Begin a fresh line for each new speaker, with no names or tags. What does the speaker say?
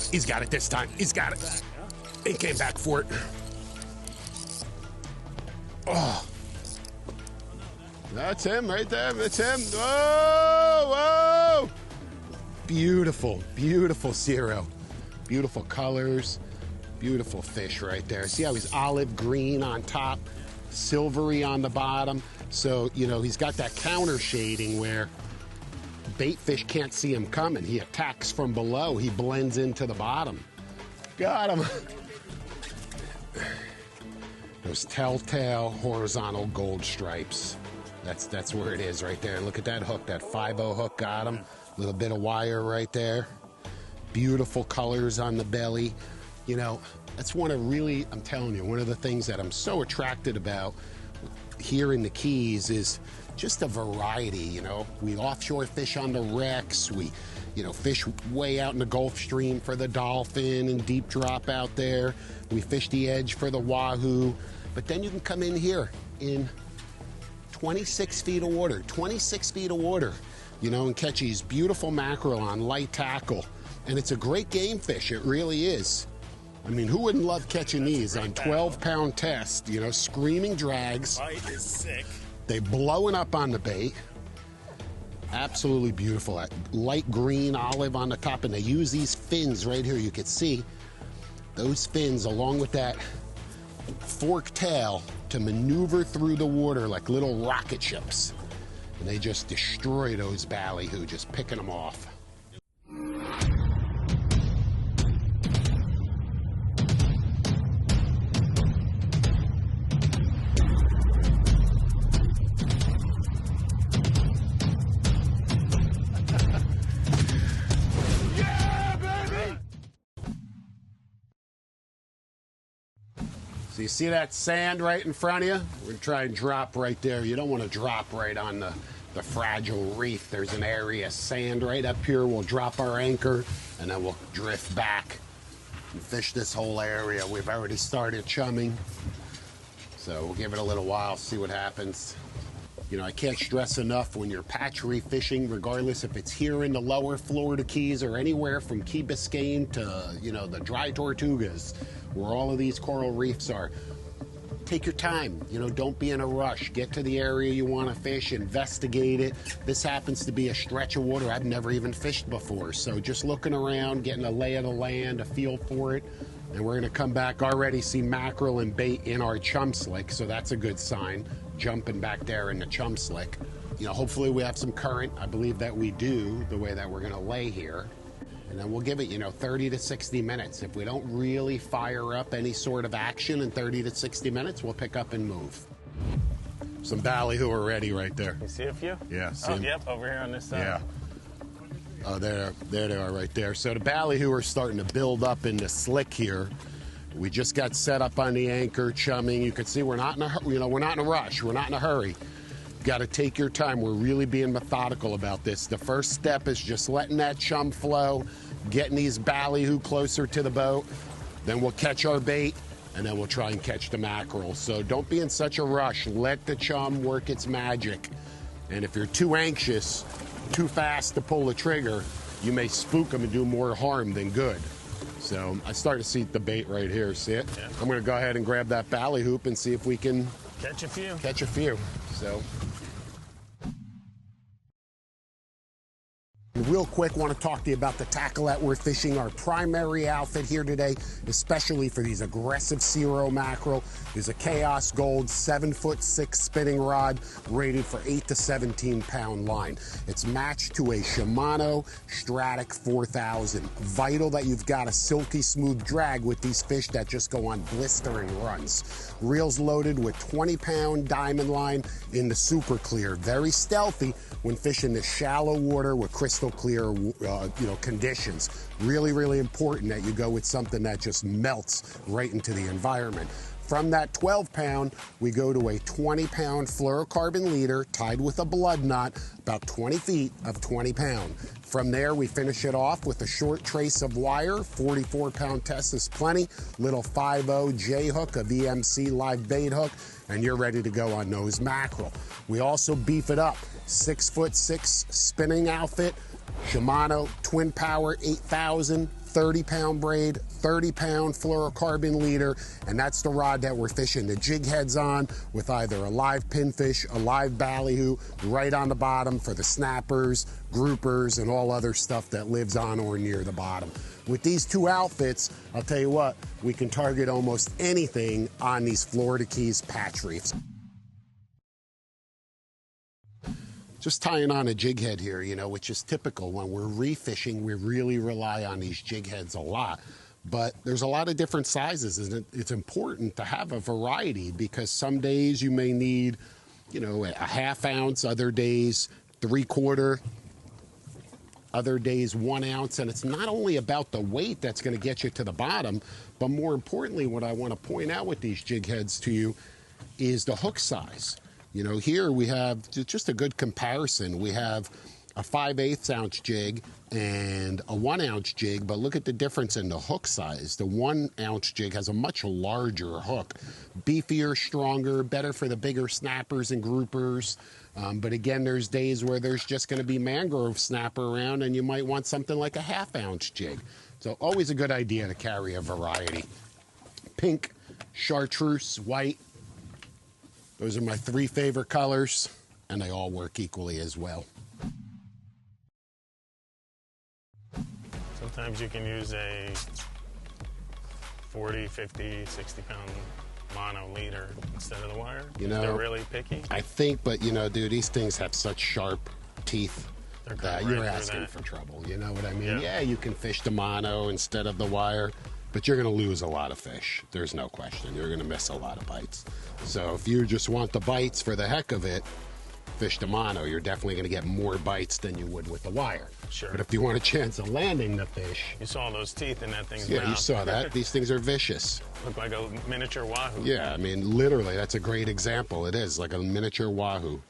it. He's got it this time. He's got it. He came back for it. Oh. That's him right there. That's him. Whoa, whoa. Beautiful, beautiful Cero. Beautiful colors. Beautiful fish right there. See how he's olive green on top, silvery on the bottom. So, you know, he's got that counter shading where bait fish can't see him coming. He attacks from below. He blends into the bottom. Got him. Those telltale horizontal gold stripes. That's where it is right there. Look at that hook, that 5-0 hook got him. Little bit of wire right there. Beautiful colors on the belly. You know, that's one of really, I'm telling you, one of the things that I'm so attracted about here in the Keys is just the variety, you know. We offshore fish on the wrecks. We, you know, fish way out in the Gulf Stream for the dolphin and deep drop out there. We fish the edge for the wahoo. But then you can come in here in 26 feet of water, 26 feet of water, you know, and catch these beautiful mackerel on light tackle. And it's a great game fish, it really is. I mean, who wouldn't love catching these on 12-pound test, you know, screaming drags.
Bite is sick.
They blowing up on the bait. Absolutely beautiful. That light green olive on the top, and they use these fins right here. You can see those fins along with that forked tail to maneuver through the water like little rocket ships. And they just destroy those ballyhoo, just picking them off. So you see that sand right in front of you? We're gonna try and drop right there. You don't want to drop right on the fragile reef. There's an area of sand right up here. We'll drop our anchor and then we'll drift back and fish this whole area. We've already started chumming. So we'll give it a little while, see what happens. You know, I can't stress enough when you're patch reef fishing, regardless if it's here in the lower Florida Keys or anywhere from Key Biscayne to, you know, the dry Tortugas, where all of these coral reefs are. Take your time, you know, don't be in a rush. Get to the area you want to fish, investigate it. This happens to be a stretch of water I've never even fished before. So just looking around, getting a lay of the land, a feel for it. And we're gonna come back, already see mackerel and bait in our chum slick, so that's a good sign, jumping back there in the chum slick. You know, hopefully we have some current. I believe that we do, the way that we're gonna lay here. And then we'll give it, you know, 30 to 60 minutes. If we don't really fire up any sort of action in 30 to 60 minutes, we'll pick up and move. Some ballyhoo are ready right there.
You see a few?
Yeah, see
oh,
them?
Yep, over here on this side.
Yeah. Oh, there they are right there. So the ballyhoo are starting to build up in the slick here. We just got set up on the anchor, chumming. You can see we're not in a, you know, we're not in a rush. We're not in a hurry. Got to take your time. We're really being methodical about this. The first step is just letting that chum flow, getting these ballyhoo closer to the boat. Then we'll catch our bait, and then we'll try and catch the mackerel. So don't be in such a rush. Let the chum work its magic. And if you're too anxious, too fast to pull the trigger, you may spook them and do more harm than good. So I start to see the bait right here. See it? Yeah. I'm going to go ahead and grab that ballyhoop and see if we can
catch a few.
Catch a few. So. Real quick, want to talk to you about the tackle that we're fishing. Our primary outfit here today, especially for these aggressive Cero mackerel, is a Chaos Gold 7'6" spinning rod rated for 8 to 17-pound line. It's matched to a Shimano Stratic 4000. Vital that you've got a silky smooth drag with these fish that just go on blistering runs. Reels loaded with 20-pound diamond line in the super clear. Very stealthy when fishing the shallow water with crystal clear you know, conditions. Really, really important that you go with something that just melts right into the environment. From that 12-pound, we go to a 20-pound fluorocarbon leader tied with a blood knot, about 20 feet of 20-pound. From there, we finish it off with a short trace of wire. 44-pound test is plenty. Little 5-0 J hook, a VMC live bait hook, and you're ready to go on those mackerel. We also beef it up. 6'6" spinning outfit, Shimano Twin Power 8000, 30-pound braid, 30-pound fluorocarbon leader, and that's the rod that we're fishing the jig heads on, with either a live pinfish, a live ballyhoo, right on the bottom for the snappers, groupers, and all other stuff that lives on or near the bottom. With these two outfits, I'll tell you what, we can target almost anything on these Florida Keys patch reefs. Just tying on a jig head here, you know, which is typical. When we're reef fishing, we really rely on these jig heads a lot. But there's a lot of different sizes, and it's important to have a variety, because some days you may need, you know, a 1/2 ounce, other days 3/4, other days 1 ounce. And it's not only about the weight that's going to get you to the bottom, but more importantly, what I want to point out with these jig heads to you is the hook size. You know, here we have just a good comparison. We have a 5/8 ounce jig and a 1 ounce jig, but look at the difference in the hook size. The 1 ounce jig has a much larger hook, beefier, stronger, better for the bigger snappers and groupers. But again, there's days where there's just going to be mangrove snapper around, and you might want something like a 1/2 ounce jig. So always a good idea to carry a variety. Pink, chartreuse, white. Those are my 3 favorite colors, and they all work equally as well.
Sometimes you can use a 40, 50, 60-pound mono leader instead of the wire.
You know,
they're really picky.
I think, but you know, dude, these things have such sharp teeth that you're
right
asking for trouble. You know what I mean?
Yeah.
Yeah, you can fish the mono instead of the wire, but you're going to lose a lot of fish. There's no question. You're going to miss a lot of bites. So if you just want the bites for the heck of it, fish the mono. You're definitely going to get more bites than you would with the wire.
Sure.
But if you want a chance of landing the fish...
You saw those teeth in that thing's
Yeah,
mouth.
you saw that. These things are vicious.
Look like a miniature wahoo.
Yeah, I mean, literally, that's a great example. It is like a miniature wahoo.